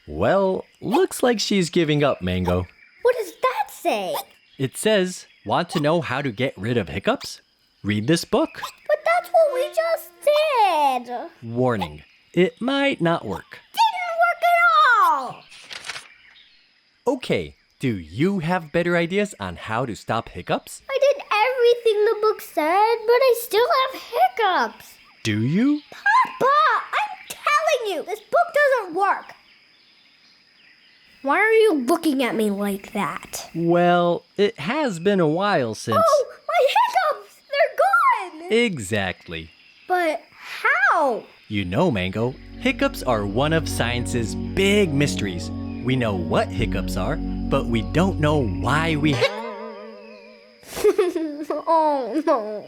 Well, looks like she's giving up, Mango. What does that say? It says, want to know how to get rid of hiccups? Read this book. But that's what we just did. Warning, it might not work. Didn't work at all. Okay, do you have better ideas on how to stop hiccups? I did everything the book said, but I still have hiccups. Do you? Papa, I'm telling you, this book doesn't work. Why are you looking at me like that? Well, it has been a while since... Oh, my hiccups! They're gone! Exactly. But how? You know, Mango, hiccups are one of science's big mysteries. We know what hiccups are, but we don't know why we... Oh, no.